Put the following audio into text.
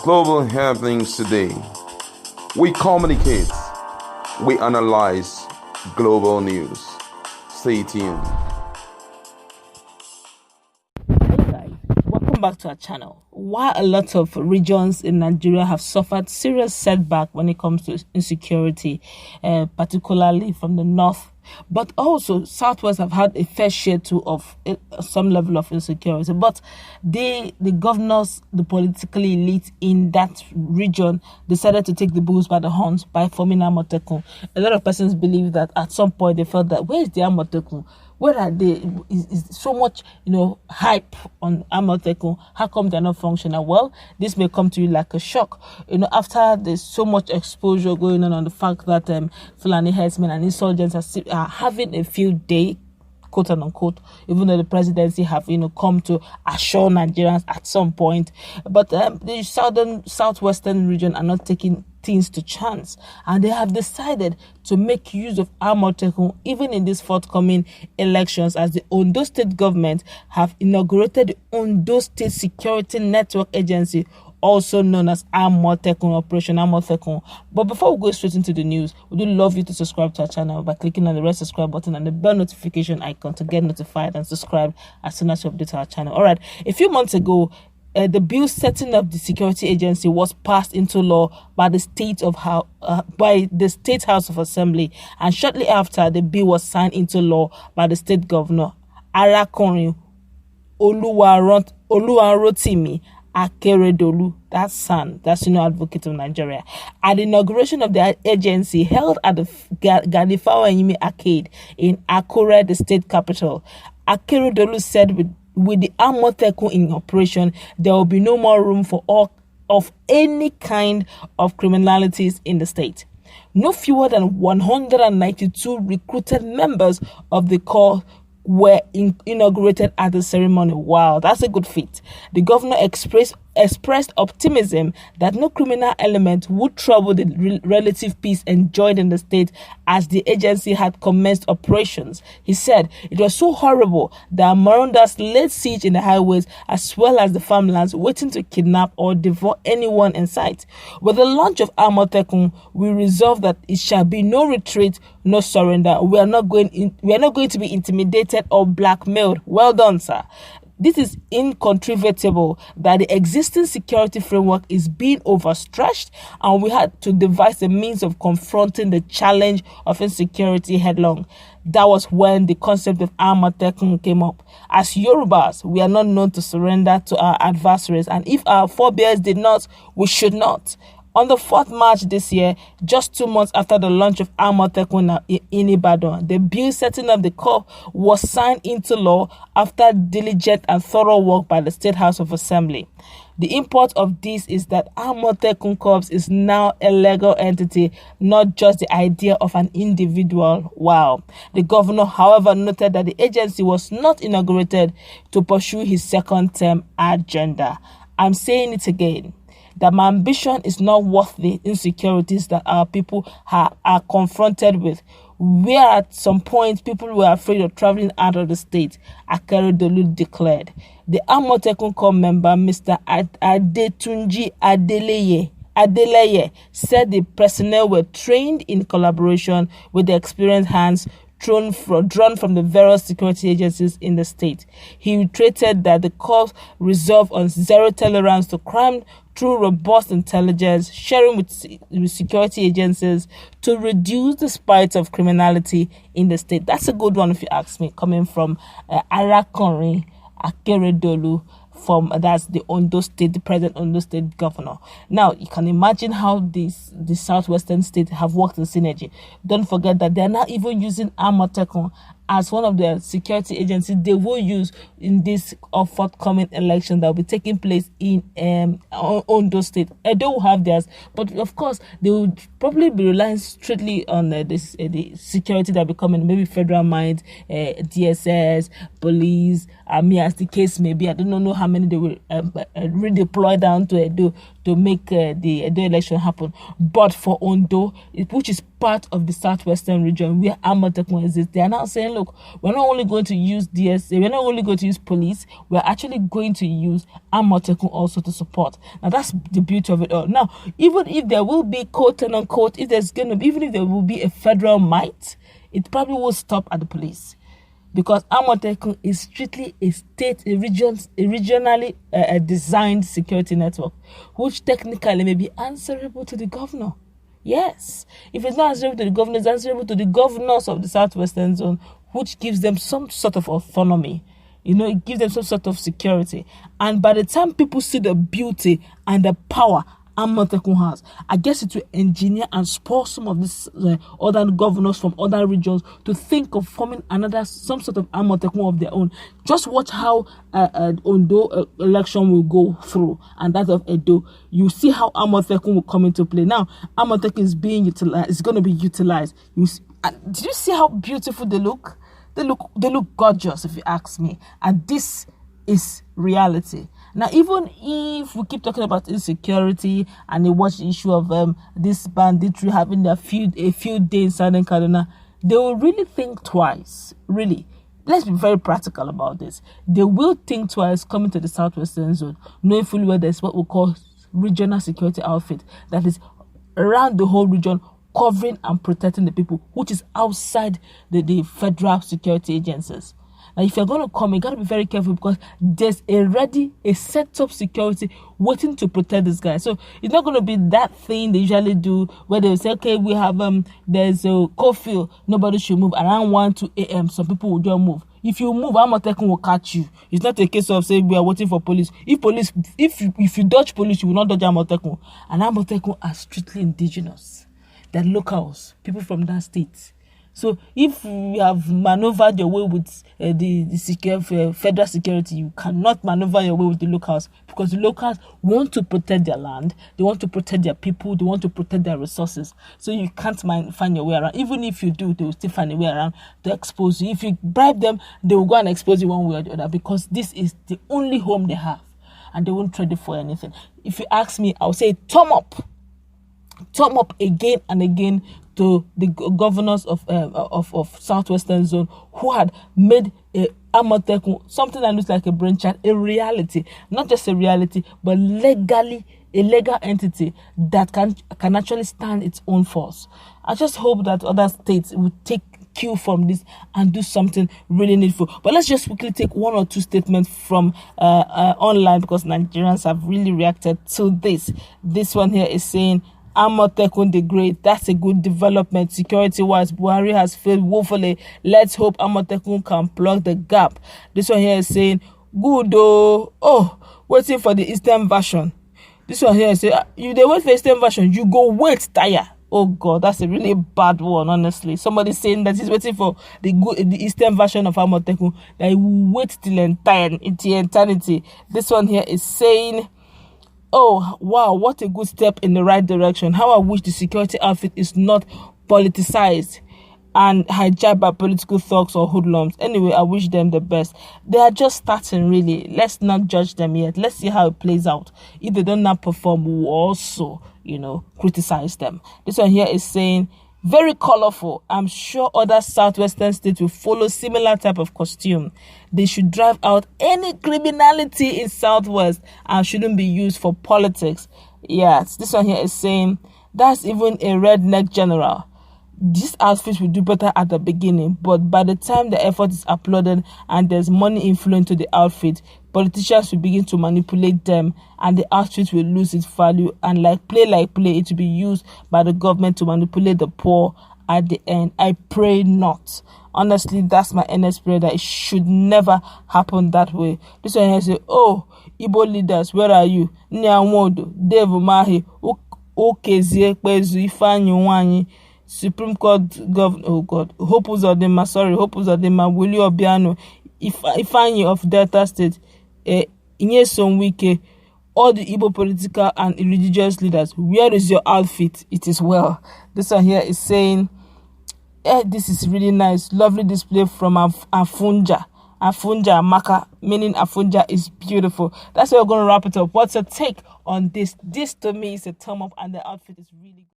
global happenings today. We communicate, we analyze global news. Stay tuned. Hello guys, welcome back to our channel. While a lot of regions in Nigeria have suffered serious setback when it comes to insecurity, particularly from the north, but also Southwest have had a fair share too of some level of insecurity. But the governors, the political elite in that region decided to take the bulls by the horns by forming Amotekun. A lot of persons believe that at some point they felt that, where is the Amotekun? Where are they? Is so much, hype on Amotekun? How come they're not functional? Well, this may come to you like a shock. After there's so much exposure going on the fact that Fulani Herdsmen and Insurgents are having a field day, quote and unquote, even though the presidency have come to assure Nigerians at some point, but the southwestern region are not taking things to chance, and they have decided to make use of Amotekun even in these forthcoming elections, as the Ondo state government have inaugurated the Ondo State Security Network Agency, also known as Amotekun, Operation Amotekun. But before we go straight into the news, we would love you to subscribe to our channel by clicking on the red subscribe button and the bell notification icon to get notified and subscribe as soon as we update our channel. All right, a few months ago, the bill setting up the security agency was passed into law by the State House of Assembly, and shortly after, the bill was signed into law by the state governor, Rotimi Akeredolu, that's son, that's advocate of Nigeria. At the inauguration of the agency held at the Afenifere Arcade in Akure, the state capital, Akeredolu said with the Amotekun in operation, there will be no more room for all of any kind of criminalities in the state. No fewer than 192 recruited members of the corps were inaugurated at the ceremony. Wow, that's a good feat. The governor expressed optimism that no criminal element would trouble the relative peace enjoyed in the state as the agency had commenced operations. He said it was so horrible that marauders laid siege in the highways as well as the farmlands, waiting to kidnap or devour anyone in sight. With the launch of Amotekun, we resolve that it shall be no retreat, no surrender. We are not going to be intimidated or blackmailed. Well done, sir. This is incontrovertible that the existing security framework is being overstretched, and we had to devise a means of confronting the challenge of insecurity headlong. That was when the concept of Amotekun came up. As Yorubas, we are not known to surrender to our adversaries, and if our forebears did not, we should not. On the 4th March this year, just 2 months after the launch of Amotekun in Ibadan, the bill setting up the corps was signed into law after diligent and thorough work by the State House of Assembly. The import of this is that Amotekun Corps is now a legal entity, not just the idea of an individual. Wow. The governor, however, noted that the agency was not inaugurated to pursue his second term agenda. I'm saying it again, that my ambition is not worth the insecurities that our people are confronted with. Where at some point people were afraid of traveling out of the state, Akeredolu declared. The Amotekun Corps member, Mr. Adetunji Adeleye, said the personnel were trained in collaboration with the experienced hands drawn from the various security agencies in the state. He reiterated that the corps resolve on zero tolerance to crime through robust intelligence sharing with security agencies to reduce the spite of criminality in the state. That's a good one if you ask me, coming from Akeredolu, that's the Ondo State, the present Ondo State governor. Now, you can imagine how the southwestern states have worked in synergy. Don't forget that they're not even using Amotekun as one of the security agencies they will use in this forthcoming election that will be taking place in Ondo State. They will have theirs, but of course they will probably be relying strictly on the security that will be coming, maybe federal mines, DSS, police, army, as the case may be. I don't know how many they will redeploy down to to make the election happen. But for Ondo, which is part of the southwestern region where Amotekun exists, they are now saying, look, we're not only going to use DSA, we're not only going to use police, we're actually going to use Amotekun also to support. Now that's the beauty of it all. Now, even if there will be quote and unquote, even if there will be a federal might, it probably will stop at the police. Because Amotekun is strictly a regionally designed security network, which technically may be answerable to the governor. Yes, if it's not answerable to the governor, it's answerable to the governors of the southwestern zone, which gives them some sort of autonomy. It gives them some sort of security. And by the time people see the beauty and the power Amotekun has, I guess it will engineer and spur some of these other governors from other regions to think of forming some sort of Amotekun of their own. Just watch how Ondo election will go through, and that of Edo. You see how Amotekun will come into play. Now, Amotekun is being utilized. It's going to be utilized. Did you see how beautiful they look? They look gorgeous, if you ask me. And this is reality. Now, even if we keep talking about insecurity and they watch the issue of this banditry having a few days in Southern Kaduna, they will really think twice. Really. Let's be very practical about this. They will think twice coming to the southwestern zone, knowing fully well there's what we call regional security outfit that is around the whole region, covering and protecting the people, which is outside the federal security agencies. Now, if you're going to come, you got to be very careful because there's already a set-up security waiting to protect this guy. So it's not going to be that thing they usually do where they say, okay, we have there's a curfew, nobody should move around 1 to 2 a.m. Some people will just move. If you move, Amotekun will catch you. It's not a case of saying we are waiting for police. If you dodge police, you will not dodge Amotekun. And Amotekun are strictly indigenous. They're locals, people from that state. So if you have maneuvered your way with the federal security, you cannot maneuver your way with the locals, because the locals want to protect their land, they want to protect their people, they want to protect their resources. So you can't find your way around. Even if you do, they will still find a way around to expose you. If you bribe them, they will go and expose you one way or the other, because this is the only home they have, and they won't trade it for anything. If you ask me, I'll say thumb up again and again to the governors of southwestern zone who had made Amotekun something that looks like a brainchild a reality, not just a reality, but legally a legal entity that can actually stand its own force. I just hope that other states will take cue from this and do something really needful. But let's just quickly take one or two statements from online, because Nigerians have really reacted to this. This one here is saying, Amotekun the Great, that's a good development. Security-wise, Buhari has failed woefully. Let's hope Amotekun can plug the gap. This one here is saying, good waiting for the Eastern version. This one here is saying, you they wait for Eastern version, you go wait, tire. Oh God, that's a really bad one, honestly. Somebody saying that he's waiting for the Eastern version of Amotekun, that he will wait till eternity. This one here is saying, oh, wow, what a good step in the right direction. How I wish the security outfit is not politicized and hijacked by political thugs or hoodlums. Anyway, I wish them the best. They are just starting, really. Let's not judge them yet. Let's see how it plays out. If they don't not perform, we'll also, criticize them. This one here is saying, very colorful. I'm sure other southwestern states will follow similar type of costume. They should drive out any criminality in Southwest and shouldn't be used for politics. Yes, this one here is saying, that's even a redneck general. These outfits will do better at the beginning, but by the time the effort is uploaded and there's money inflowing to the outfit, politicians will begin to manipulate them and the outfit will lose its value, and like play, it will be used by the government to manipulate the poor at the end. I pray not. Honestly, that's my earnest prayer, that it should never happen that way. This one here say, oh, Igbo leaders, where are you? Nyamodo, Dave Mahi, Okezie, Kwezu, Ifanyi Wanyi, Supreme Court Governor, oh God, Hope Uzodinma, Willie Obiano, Ifanyi of Delta State, Nyesom Wike, all the Igbo political and religious leaders, where is your outfit? It is well. This one here is saying, this is really nice. Lovely display from Afunja. Afunja Maka, meaning Afunja is beautiful. That's why we're going to wrap it up. What's your take on this? This to me is a thumb up, and the outfit is really good.